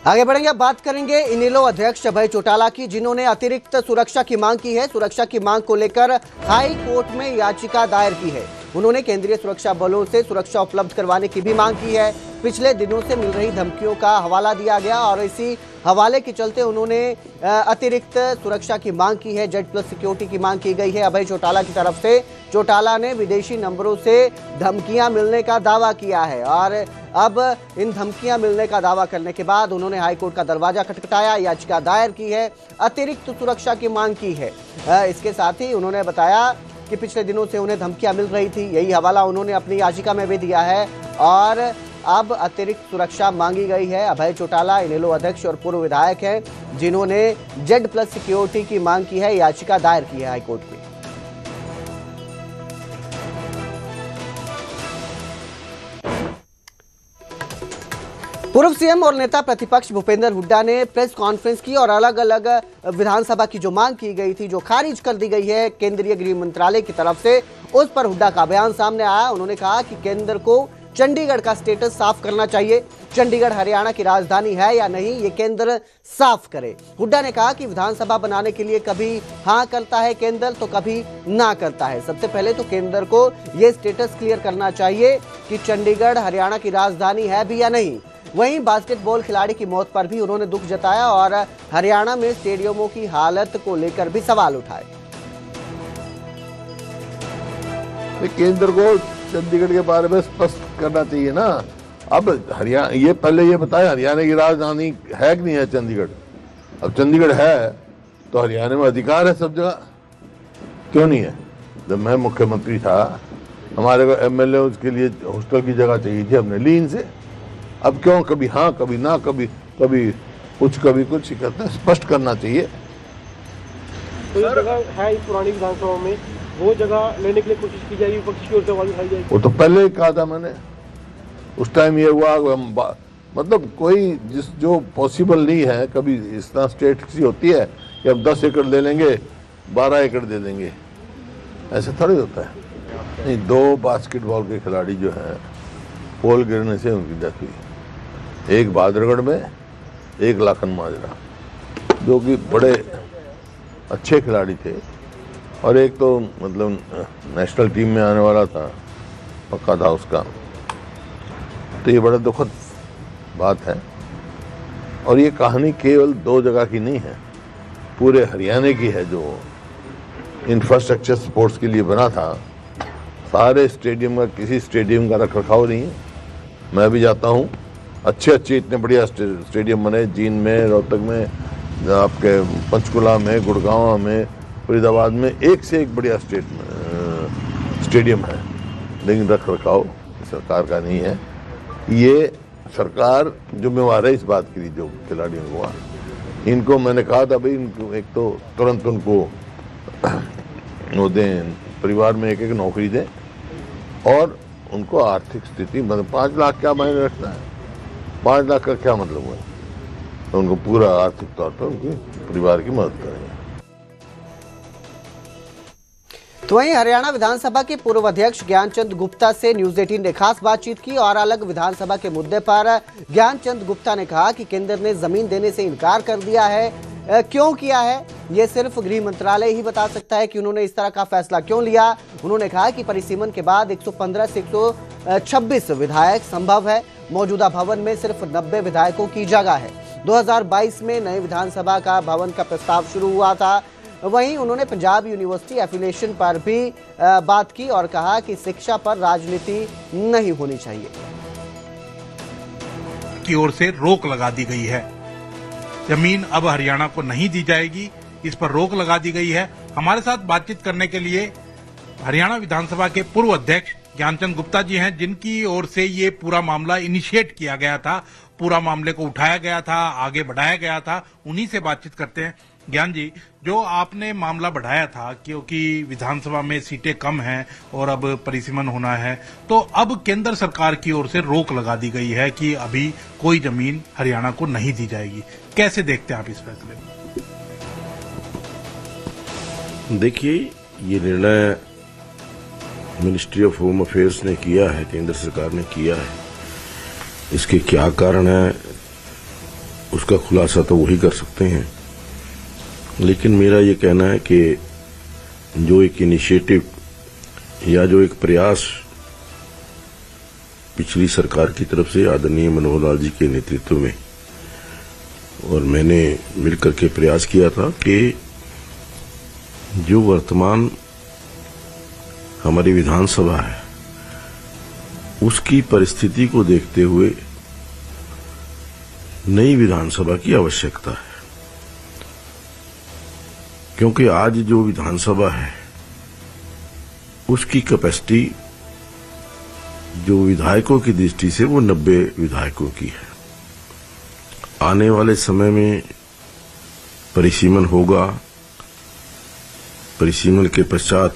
आगे बढ़ेंगे, अब बात करेंगे इनेलो अध्यक्ष अभय चौटाला की, जिन्होंने अतिरिक्त सुरक्षा की मांग की है। सुरक्षा की मांग को लेकर हाई कोर्ट में याचिका दायर की है। उन्होंने केंद्रीय सुरक्षा बलों से सुरक्षा उपलब्ध करवाने की भी मांग की है। पिछले दिनों से मिल रही धमकियों का हवाला दिया गया और इसी हवाले के चलते उन्होंने अतिरिक्त सुरक्षा की मांग की है। जेड प्लस सिक्योरिटी की मांग की गई है अभय चौटाला की तरफ से। चौटाला ने विदेशी नंबरों से धमकियां मिलने का दावा किया है और अब इन धमकियां मिलने का दावा करने के बाद उन्होंने हाईकोर्ट का दरवाजा खटखटाया, याचिका दायर की है, अतिरिक्त सुरक्षा की मांग की है। इसके साथ ही उन्होंने बताया कि पिछले दिनों से उन्हें धमकियां मिल रही थी, यही हवाला उन्होंने अपनी याचिका में भी दिया है और अब अतिरिक्त सुरक्षा मांगी गई है। अभय चौटाला इनेलो अध्यक्ष और पूर्व विधायक हैं, जिन्होंने जेड प्लस सिक्योरिटी की मांग की है, याचिका दायर की है हाईकोर्ट में। पूर्व सीएम और नेता प्रतिपक्ष भूपेंद्र हुड्डा ने प्रेस कॉन्फ्रेंस की और अलग अलग विधानसभा की जो मांग की गई थी, जो खारिज कर दी गई है केंद्रीय गृह मंत्रालय की तरफ से, उस पर हुड्डा का बयान सामने आया। उन्होंने कहा कि केंद्र को चंडीगढ़ का स्टेटस साफ करना चाहिए। चंडीगढ़ हरियाणा की राजधानी है या नहीं, ये केंद्र साफ करे। हुड्डा ने कहा कि विधानसभा बनाने के लिए कभी हाँ करता है केंद्र तो कभी ना करता है। सबसे पहले तो केंद्र को ये स्टेटस क्लियर करना चाहिए कि चंडीगढ़ हरियाणा की राजधानी है भी या नहीं। वहीं बास्केटबॉल खिलाड़ी की मौत पर भी उन्होंने दुख जताया और हरियाणा में स्टेडियमों की हालत को लेकर भी सवाल उठाए। केंद्र को चंडीगढ़ के बारे में स्पष्ट करना चाहिए ना। अब हरियाणा, ये पहले ये बताया हरियाणा की राजधानी है कि नहीं है चंडीगढ़। अब चंडीगढ़ है तो हरियाणा में अधिकार है सब जगह, क्यों नहीं है? जब मैं मुख्यमंत्री था हमारे को एमएलए के लिए हॉस्टल की जगह चाहिए थी, हमने ली इनसे। अब क्यों कभी हाँ कभी ना, कभी कुछ कहते हैं, स्पष्ट करना चाहिए। तो ये जगह है इस पुरानी विधानसभा में, वो जगह लेने के लिए कोशिश की जाएगी, विपक्ष की ओर से आवाज उठाई जाएगी। वो तो पहले ही कहा था मैंने, उस टाइम ये हुआ मतलब कोई जो पॉसिबल नहीं है। कभी इतना स्टेट की होती है कि अब 10 एकड़ ले लेंगे, 12 एकड़ दे देंगे, ऐसे थोड़ी होता है। नहीं, 2 बास्केटबॉल के खिलाड़ी जो हैं पोल गिरने से उनकी डेथ हुई, एक बहादुरगढ़ में, एक लाखन माजरा, जो कि बड़े अच्छे खिलाड़ी थे और एक तो मतलब नेशनल टीम में आने वाला था, पक्का था उसका। तो ये बड़ा दुखद बात है और ये कहानी केवल 2 जगह की नहीं है, पूरे हरियाणा की है। जो इंफ्रास्ट्रक्चर स्पोर्ट्स के लिए बना था, सारे स्टेडियम का, किसी स्टेडियम का रखरखाव नहीं है। मैं भी जाता हूँ, अच्छे इतने बढ़िया स्टेडियम बने, जींद में, रोहतक में, आपके पंचकुला में, गुड़गांव में, फरीदाबाद में, एक से एक बढ़िया स्टेडियम है, लेकिन रख रखाव सरकार का नहीं है। ये सरकार जिम्मेवार है इस बात के लिए जो खिलाड़ियों को हुआ। इनको मैंने कहा था भाई, इनको एक तो तुरंत उनको वो दें, परिवार में एक नौकरी दें और उनको आर्थिक स्थिति, मतलब 5 लाख क्या मायने रखता है, 5 लाख का क्या मतलब हुआ, तो उनको पूरा आर्थिक तौर पर उनके परिवार की मदद करेंगे। तो वहीं हरियाणा विधानसभा के पूर्व अध्यक्ष ज्ञानचंद गुप्ता से न्यूज 18 ने खास बातचीत की और अलग विधानसभा के मुद्दे पर ज्ञानचंद गुप्ता ने कहा कि केंद्र ने जमीन देने से इनकार कर दिया है। क्यों किया है ये सिर्फ गृह मंत्रालय ही बता सकता है कि उन्होंने इस तरह का फैसला क्यों लिया। उन्होंने कहा कि परिसीमन के बाद 115 से 126 विधायक संभव है। मौजूदा भवन में सिर्फ 90 विधायकों की जगह है। 2022 में नए विधानसभा का भवन का प्रस्ताव शुरू हुआ था। वहीं उन्होंने पंजाब यूनिवर्सिटी एफिलिएशन पर भी बात की और कहा कि शिक्षा पर राजनीति नहीं होनी चाहिए। की ओर से रोक लगा दी गई है, जमीन अब हरियाणा को नहीं दी जाएगी, इस पर रोक लगा दी गई है। हमारे साथ बातचीत करने के लिए हरियाणा विधानसभा के पूर्व अध्यक्ष ज्ञानचंद गुप्ता जी हैं, जिनकी ओर से ये पूरा मामला इनिशिएट किया गया था, पूरा मामले को उठाया गया था, आगे बढ़ाया गया था। उन्हीं से बातचीत करते हैं। ज्ञान जी, जो आपने मामला बढ़ाया था क्योंकि विधानसभा में सीटें कम हैं और अब परिसीमन होना है, तो अब केंद्र सरकार की ओर से रोक लगा दी गई है कि अभी कोई जमीन हरियाणा को नहीं दी जाएगी। कैसे देखते हैं आप इस फैसले को? देखिए, ये निर्णय मिनिस्ट्री ऑफ होम अफेयर्स ने किया है, केंद्र सरकार ने किया है। इसके क्या कारण है उसका खुलासा तो वही कर सकते हैं। लेकिन मेरा ये कहना है कि जो एक इनिशिएटिव या जो एक प्रयास पिछली सरकार की तरफ से आदरणीय मनोहर लाल जी के नेतृत्व में और मैंने मिलकर के प्रयास किया था कि जो वर्तमान हमारी विधानसभा है उसकी परिस्थिति को देखते हुए नई विधानसभा की आवश्यकता है, क्योंकि आज जो विधानसभा है उसकी कैपेसिटी जो विधायकों की दृष्टि से वो 90 विधायकों की है। आने वाले समय में परिसीमन होगा। परिसीमन के पश्चात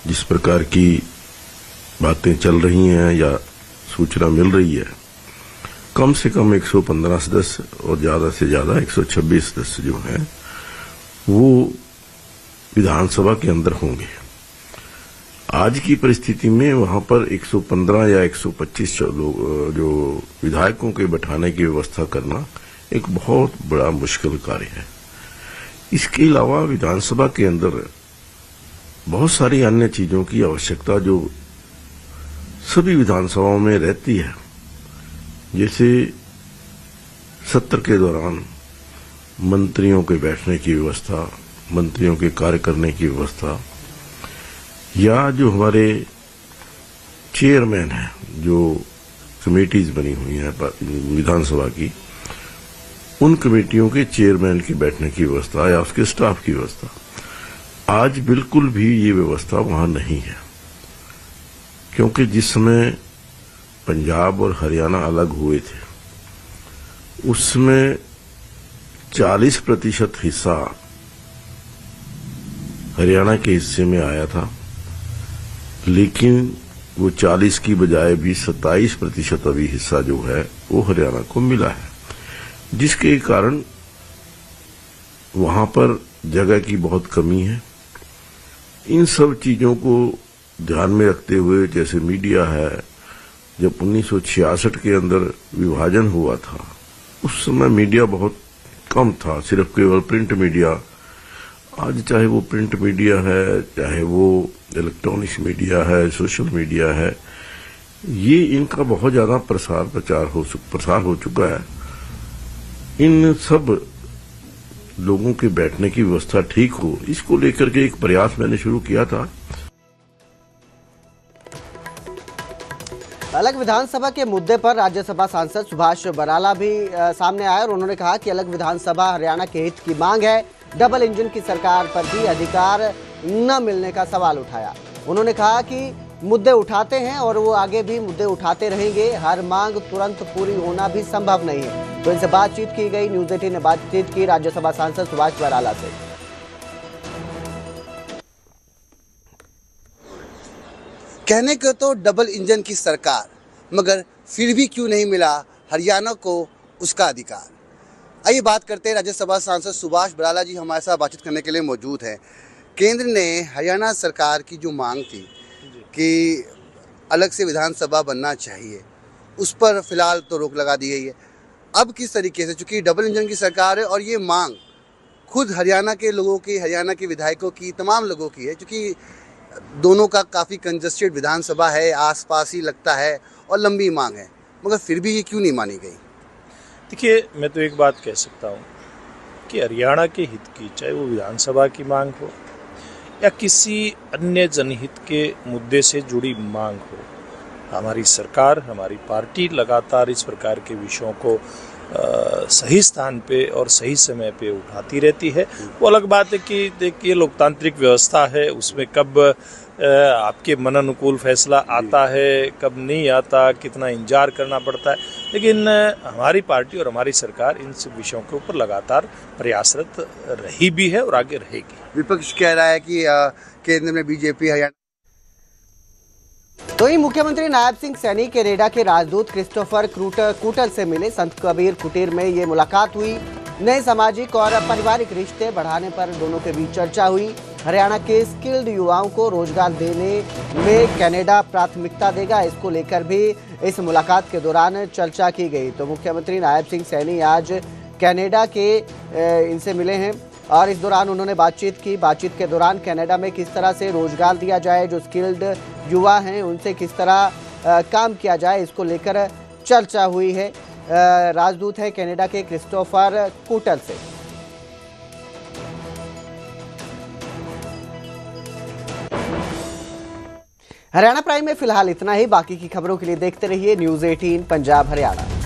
जिस प्रकार की बातें चल रही हैं या सूचना मिल रही है, कम से कम 115 सदस्य और ज्यादा से ज्यादा 126 सदस्य जो हैं वो विधानसभा के अंदर होंगे। आज की परिस्थिति में वहां पर 115 या 125 लोग जो विधायकों के बैठाने की व्यवस्था करना एक बहुत बड़ा मुश्किल कार्य है। इसके अलावा विधानसभा के अंदर बहुत सारी अन्य चीजों की आवश्यकता जो सभी विधानसभाओं में रहती है, जैसे सत्र के दौरान मंत्रियों के बैठने की व्यवस्था, मंत्रियों के कार्य करने की व्यवस्था, या जो हमारे चेयरमैन हैं, जो कमेटीज बनी हुई हैं विधानसभा की, उन कमेटियों के चेयरमैन के बैठने की व्यवस्था या उसके स्टाफ की व्यवस्था, आज बिल्कुल भी ये व्यवस्था वहां नहीं है। क्योंकि जिस समय पंजाब और हरियाणा अलग हुए थे उसमें 40% हिस्सा हरियाणा के हिस्से में आया था, लेकिन वो 40 की बजाय भी 27% अभी हिस्सा जो है वो हरियाणा को मिला है, जिसके कारण वहां पर जगह की बहुत कमी है। इन सब चीजों को ध्यान में रखते हुए, जैसे मीडिया है, जब 1966 के अंदर विभाजन हुआ था उस समय मीडिया बहुत कम था, सिर्फ केवल प्रिंट मीडिया। आज चाहे वो प्रिंट मीडिया है, चाहे वो इलेक्ट्रॉनिक्स मीडिया है, सोशल मीडिया है, ये इनका बहुत ज्यादा प्रसार हो चुका है। इन सब लोगों के बैठने की व्यवस्था ठीक हो, इसको लेकर के एक प्रयास मैंने शुरू किया था। अलग विधानसभा के मुद्दे पर राज्यसभा सांसद सुभाष बराला भी सामने आए और उन्होंने कहा कि अलग विधानसभा हरियाणा के हित की मांग है। डबल इंजन की सरकार पर भी अधिकार न मिलने का सवाल उठाया। उन्होंने कहा कि मुद्दे उठाते हैं और वो आगे भी मुद्दे उठाते रहेंगे। हर मांग तुरंत पूरी होना भी संभव नहीं है। तो इनसे बातचीत की गई। न्यूज 18 ने बातचीत की राज्यसभा सांसद सुभाष बराला से। कहने को तो डबल इंजन की सरकार, मगर फिर भी क्यों नहीं मिला हरियाणा को उसका अधिकार। आइए बात करते हैं। राज्यसभा सांसद सुभाष बराला जी हमारे साथ बातचीत करने के लिए मौजूद हैं। केंद्र ने हरियाणा सरकार की जो मांग थी कि अलग से विधानसभा बनना चाहिए, उस पर फिलहाल तो रोक लगा दी गई है। अब किस तरीके से, चूंकि डबल इंजन की सरकार है और ये मांग खुद हरियाणा के लोगों की, हरियाणा के विधायकों की, तमाम लोगों की है, क्योंकि दोनों का काफ़ी कंजस्टेड विधानसभा है, आसपास ही लगता है और लंबी मांग है, मगर फिर भी ये क्यों नहीं मानी गई। देखिए, मैं तो एक बात कह सकता हूँ कि हरियाणा के हित की, चाहे वो विधानसभा की मांग हो या किसी अन्य जनहित के मुद्दे से जुड़ी मांग हो, हमारी सरकार, हमारी पार्टी लगातार इस प्रकार के विषयों को सही स्थान पे और सही समय पे उठाती रहती है। वो अलग बात है कि देखिए, लोकतांत्रिक व्यवस्था है, उसमें कब आपके मन अनुकूल फैसला आता है, कब नहीं आता, कितना इंतजार करना पड़ता है, लेकिन हमारी पार्टी और हमारी सरकार इन सब विषयों के ऊपर लगातार प्रयासरत रही भी है और आगे रहेगी। विपक्ष कह रहा है कि केंद्र में बीजेपी, हरियाणा। तो ही मुख्यमंत्री नायब सिंह सैनी के रेडा के राजदूत क्रिस्टोफर कूटल से मिले। संत कबीर कुटीर में ये मुलाकात हुई। नए सामाजिक और पारिवारिक रिश्ते बढ़ाने पर दोनों के बीच चर्चा हुई। हरियाणा के स्किल्ड युवाओं को रोजगार देने में कनाडा प्राथमिकता देगा। इसको लेकर भी इस मुलाकात के दौरान चर्चा की गई। तो मुख्यमंत्री नायब सिंह सैनी आज कनाडा के इनसे मिले हैं और इस दौरान उन्होंने बातचीत की। बातचीत के दौरान कनाडा में किस तरह से रोजगार दिया जाए, जो स्किल्ड युवा हैं उनसे किस तरह काम किया जाए, इसको लेकर चर्चा हुई है। राजदूत है कनाडा के क्रिस्टोफर कूटर से। हरियाणा प्राइम में फिलहाल इतना ही। बाकी की खबरों के लिए देखते रहिए न्यूज़ 18 पंजाब हरियाणा।